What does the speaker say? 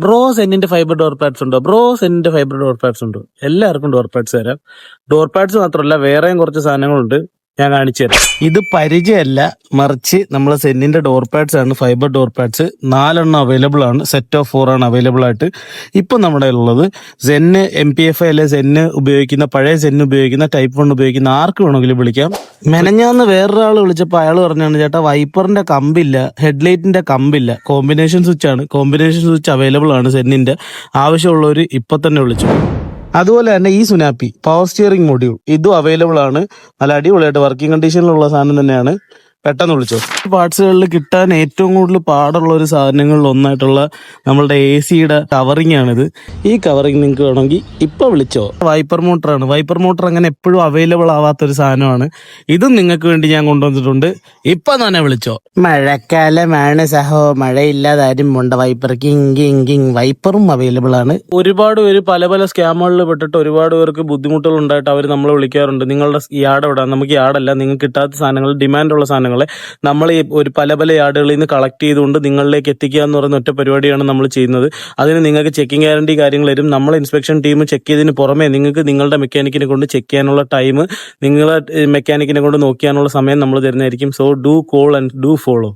Bro സെന്നിന്റെ fibre door pads ഉണ്ടോ? Bro സെന്നിന്റെ fibre door pads ഉണ്ടോ? എല്ലാവർക്കും ഡോർ പാഡ്സ് തരാം. ഡോർ പാഡ്സ് മാത്രമല്ല വേറെയും കുറച്ച് സാധനങ്ങളുണ്ട്, ഞാൻ കാണിച്ചു തരാം. ഇത് പരിചയമല്ല, മറിച്ച് നമ്മൾ സെന്നിന്റെ ഡോർ പാഡ്സ് ആണ്, ഫൈബർ ഡോർ പാഡ്സ് 4 അവൈലബിൾ ആണ്. സെറ്റ് ഓഫ് 4 ആണ് അവൈലബിൾ ആയിട്ട് ഇപ്പം നമ്മുടെ ഉള്ളത്. സെന്ന് MPFI അല്ലെ സെന്ന് ഉപയോഗിക്കുന്ന, പഴയ സെന്ന് ഉപയോഗിക്കുന്ന, ടൈപ്പ് 1 ഉപയോഗിക്കുന്ന ആർക്ക് വേണമെങ്കിലും വിളിക്കാം. മെനഞ്ഞാന്ന് വേറൊരാൾ വിളിച്ചപ്പോൾ അയാൾ പറഞ്ഞാണ്, ചേട്ടാ വൈപ്പറിന്റെ കമ്പില്ല, ഹെഡ്ലൈറ്റിന്റെ കമ്പില്ല, കോമ്പിനേഷൻ സ്വിച്ച് ആണ്. കോമ്പിനേഷൻ സ്വിച്ച് അവൈലബിൾ ആണ് സെന്നിന്റെ. ആവശ്യമുള്ളവർ ഇപ്പൊ തന്നെ വിളിച്ചു. അതുപോലെ തന്നെ ഈ സുനാപ്പി പവർ സ്റ്റിയറിംഗ് മൊഡ്യൂൾ ഇതും അവൈലബിൾ ആണ്. നല്ല അടിപൊളിയായിട്ട് വർക്കിംഗ് കണ്ടീഷനിലുള്ള സാധനം തന്നെയാണ്. പെട്ടെന്ന് വിളിച്ചോ. പാർട്സുകളിൽ കിട്ടാൻ ഏറ്റവും കൂടുതൽ പാടുള്ള ഒരു സാധനങ്ങളിൽ ഒന്നായിട്ടുള്ള നമ്മളുടെ AC-യുടെ കവറിംഗ് ആണിത്. ഈ കവറിംഗ് നിങ്ങൾക്ക് വേണമെങ്കിൽ ഇപ്പൊ വിളിച്ചോ. വൈപ്പർ മോട്ടറാണ്. വൈപ്പർ മോട്ടർ അങ്ങനെ എപ്പോഴും അവൈലബിൾ ആവാത്തൊരു സാധനമാണ്. ഇതും നിങ്ങൾക്ക് വേണ്ടി ഞാൻ കൊണ്ടുവന്നിട്ടുണ്ട്. ഇപ്പൊ തന്നെ വിളിച്ചോ. മഴക്കാലമാണ് സഹോ, മഴയില്ലാതെ ആരും പോണ്ട. വൈപ്പർ കിങ് വൈപ്പറും അവൈലബിൾ ആണ്. ഒരുപാട് പേര് പല പല സ്കാമുകളിൽ പെട്ടിട്ട് ഒരുപാട് പേർക്ക് ബുദ്ധിമുട്ടുകൾ ഉണ്ടായിട്ട് അവർ നമ്മളെ വിളിക്കാറുണ്ട്. നിങ്ങളുടെ യാർഡ് എവിടെ? നമുക്ക് യാർഡല്ല, നിങ്ങൾക്ക് കിട്ടാത്ത സാധനങ്ങൾ, ഡിമാൻഡുള്ള സാധനങ്ങൾ നമ്മൾ ഈ ഒരു പല പല യാർഡുകളിൽ നിന്ന് കളക്ട് ചെയ്തുകൊണ്ട് നിങ്ങളിലേക്ക് എത്തിക്കുക എന്ന് പറയുന്ന ഒറ്റ പരിപാടിയാണ് നമ്മൾ ചെയ്യുന്നത്. അതിന് നിങ്ങൾക്ക് ചെക്കിംഗ് ഗ്യാരണ്ടി കാര്യങ്ങൾ വരും. നമ്മൾ ഇൻസ്പെക്ഷൻ ടീം ചെക്ക് ചെയ്തതിന് പുറമെ നിങ്ങൾക്ക് നിങ്ങളുടെ മെക്കാനിക്കിനെ കൊണ്ട് ചെക്ക് ചെയ്യാനുള്ള ടൈം, നിങ്ങളെ മെക്കാനിക്കിനെ കൊണ്ട് നോക്കിയാനുള്ള സമയം നമ്മൾ തരുന്നതായിരിക്കും. So do call and do follow.